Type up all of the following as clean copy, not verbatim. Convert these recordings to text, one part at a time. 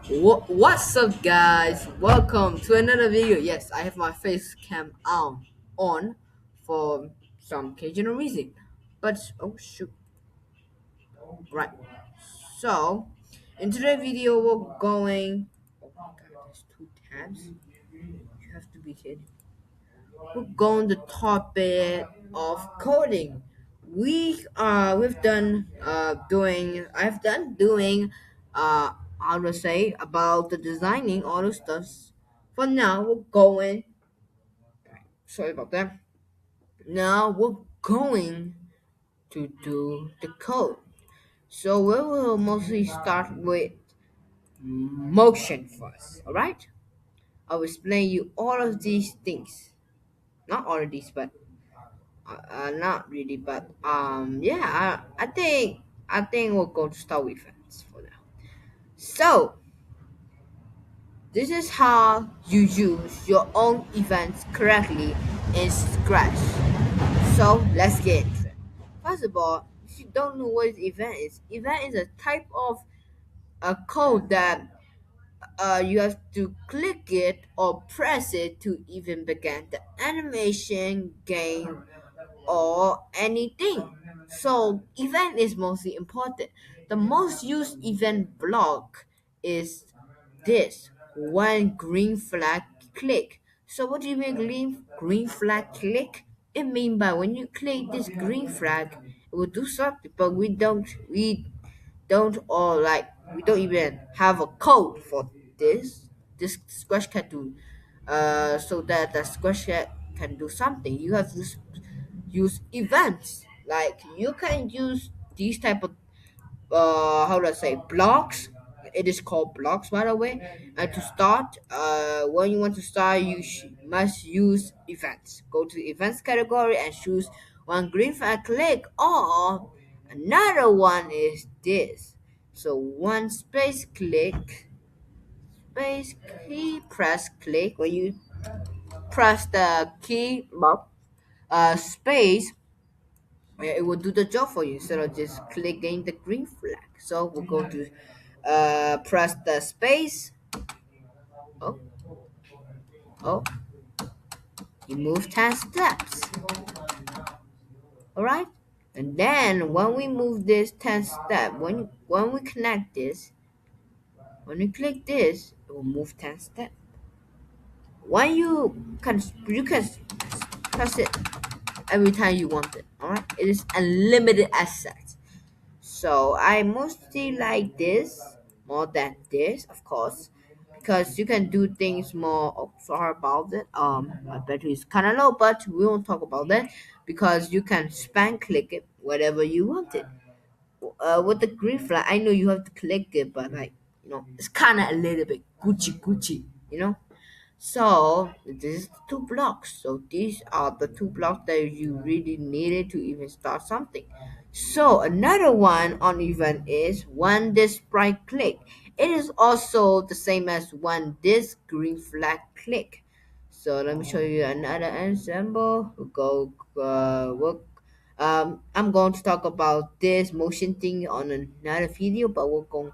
What's up, guys? Welcome to another video. Yes, I have my face cam on for some occasional reason, but oh shoot, right. So, in today's video, we're going. Oh my God, there's two tabs. You have to be kidding. We're going the topic of coding. We've done doing I've done doing how to say about the designing all the stuff. For now we're going sorry about that. Now we're going to do the code. So we will mostly start with motion first, alright? I'll explain you all of these things. Not all of these, but not really, but yeah, I think we'll go to start with events for now. So this is how you use your own events correctly in Scratch. So let's get into it. First of all, if you don't know what event is a type of a code that you have to click it or press it to even begin the animation, game, or anything. So event is mostly important. The most used event block is this one green flag click. So what do you mean green flag click? It means by when you click this green flag, it will do something, but we don't all like we don't even have a code for this. This squash can do so that the squash can do something. You have to use events. Like you can use these type of how do I say blocks. It is called blocks, by the way. And to start, when you want to start, you must use events. Go to the events category and choose one green flag click, or another one is this. So one space click, space key press click. When you press the key mark, space, it will do the job for you instead of just clicking the green flag. So we'll go to press the space. Oh, oh, you move 10 steps. All right. And then when we move this 10 step, when we connect this, when we click this, it will move 10 steps. When you can press it every time you want it. All right. It is unlimited access. So I mostly like this more than this, of course, because you can do things more. Oh, sorry about it. My battery is kind of low, but we won't talk about that because you can span click it whatever you want it. With the green flag, I know you have to click it, but like it's kind of a little bit Gucci. So this is the two blocks. So these are the two blocks that you really needed to even start something. So another one on event is one this bright click. It is also the same as one this green flag click. So let me show you another example. We'll go work. I'm going to talk about this motion thing on another video, but we're going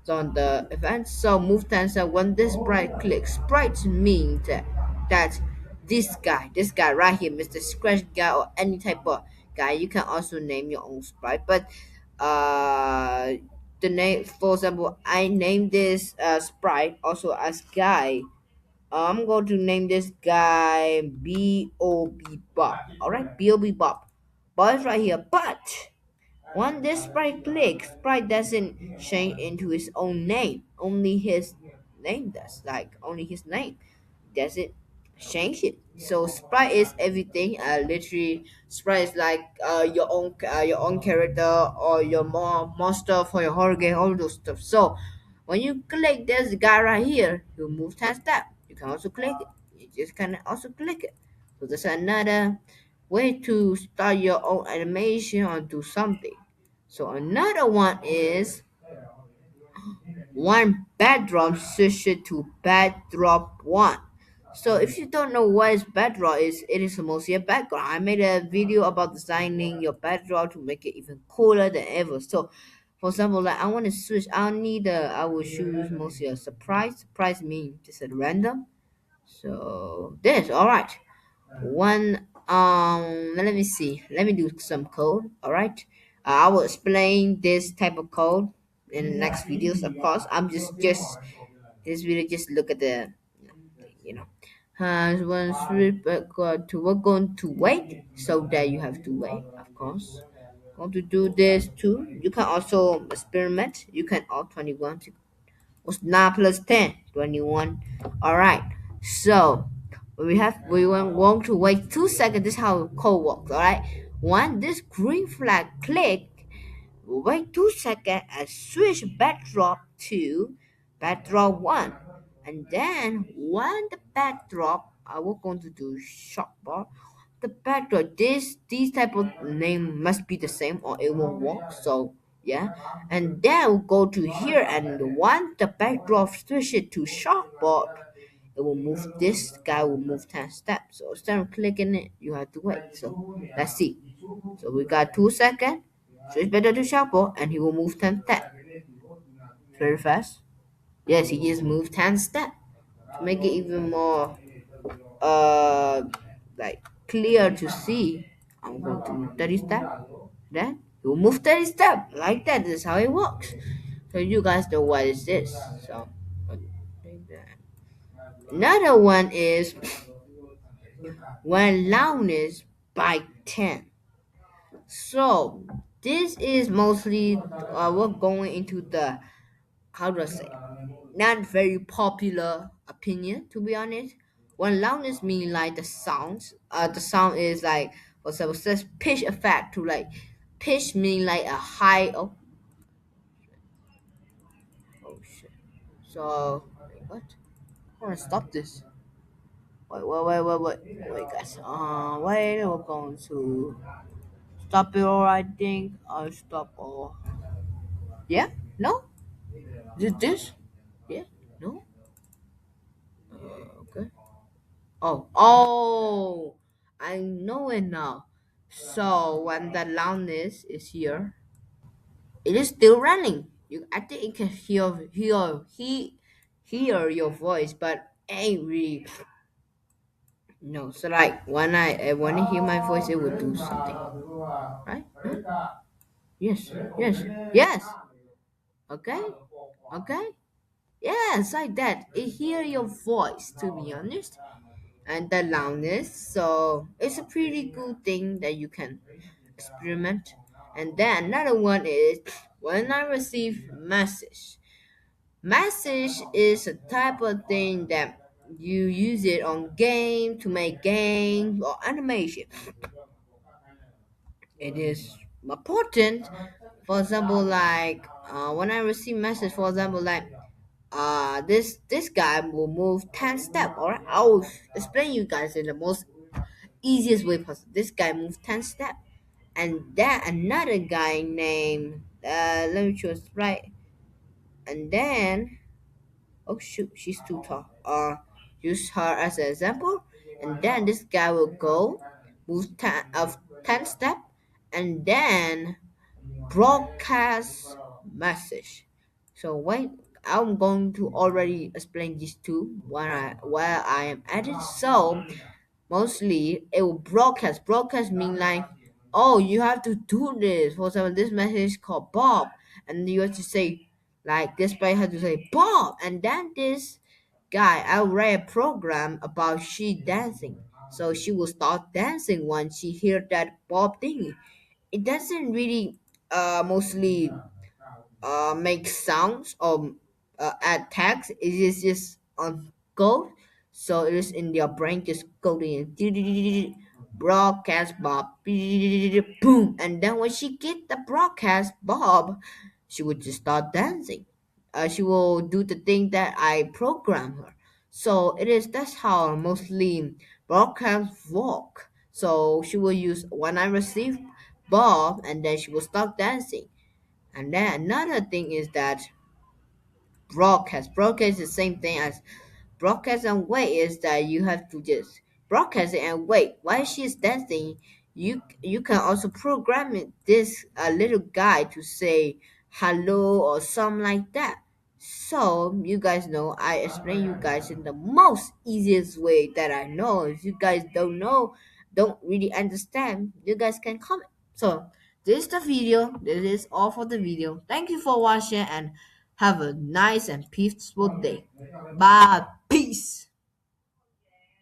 on the event. So move tensor when this sprite clicks. Sprites means that this guy right here, Mr. Scratch guy or any type of guy, you can also name your own sprite. But uh the name, for example, I named this sprite also as guy. I'm going to name this guy Bob. All right, Bob Bob. Bob is right here, but when this sprite clicks, sprite doesn't change into his own name. Only his name does. Like only his name doesn't change it. So sprite is everything. Literally, sprite is like your own character or your monster for your horror game, all those stuff. So when you click this guy right here, you move 10 step. You can also click it. You just can also click it. So that's another way to start your own animation or do something. So another one is one backdrop switch to backdrop one. So if you don't know what is backdrop is, it is mostly a background. I made a video about designing your backdrop to make it even cooler than ever. So For example, like I want to switch. I will choose mostly a surprise. Surprise means just at random. So this, all right. One, let me see. Let me do some code. All right. I will explain this type of code in the next videos. Of course, I'm just this video. Just look at the, you know. One sweep to we're going to wait, so that you have to wait. Of course, going to do this too. You can also experiment. You can all 21 was 9 plus 10, 21. All right. So we want to wait 2 seconds. This is how code works. All right. When this green flag click, wait 2 seconds and switch backdrop to backdrop one. And then when the backdrop, we're going to do short bar. The backdrop, these type of name must be the same or it won't work. So yeah, and then we'll go to here, and once the backdrop switch it to short bar, it will move. This guy will move 10 steps. So instead of clicking it, you have to wait. So let's see. So we got 2 seconds. Switch better to shuffle and he will move 10 steps. Very fast. Yes, he just moved 10 steps. To make it even more like clear to see, I'm going to move 30 steps. Then he will move 30 steps. Like that. This is how it works. So you guys know what is this. So another one is when loudness by 10. So this is mostly we're going into the, how do I say, not very popular opinion, to be honest. When loudness mean like the sounds, the sound is like, for example, says pitch effect to like pitch mean like a high. Oh shit. So wait, what? I want to stop this. Wait, guys. Wait, we're going to stop it, or I think I'll stop. Or yeah, no, this, yeah, no, okay. Oh, I know it now. So when the loudness is here, it is still running. I think it can hear your voice, but ain't really. No, so like when I hear my voice, it will do something, right? Huh? Yes, yes, yes. Okay, okay. Yes, like that. It hear your voice, to be honest, and the loudness. So it's a pretty good thing that you can experiment. And then another one is when I receive message. Message is a type of thing that you use it on game to make games or animation. It is important. For example, like when I receive message, for example, like this guy will move 10 steps. All right, I'll explain you guys in the most easiest way possible. This guy moves 10 steps, and then another guy named let me choose right, and then oh shoot, she's too tall. Use her as an example, and then this guy will go move 10 step, and then broadcast message. So wait, I'm going to already explain these two where I am at it. So mostly it will broadcast. Broadcast mean like, oh, you have to do this. For example, this message is called Bob, and you have to say like this player has to say Bob, and then this guy, I write a program about she dancing. So she will start dancing when she hear that Bob thing. It doesn't really mostly make sounds or add text. It is just on code. So it is in your brain just coding broadcast Bob boom, and then when she get the broadcast Bob, she would just start dancing. She will do the thing that I program her. So it is that's how mostly broadcast work. So she will use when I receive Bob, and then she will start dancing. And then another thing is that broadcast. Broadcast is the same thing as broadcast and wait is that you have to just broadcast it and wait. While she's dancing, you can also program it, this little guy to say hello or something like that. So you guys know I explain you guys in the most easiest way that I know. If you guys don't know, don't really understand, you guys can comment. So this is the video. This is all for the video. Thank you for watching and have a nice and peaceful day. Bye. Peace.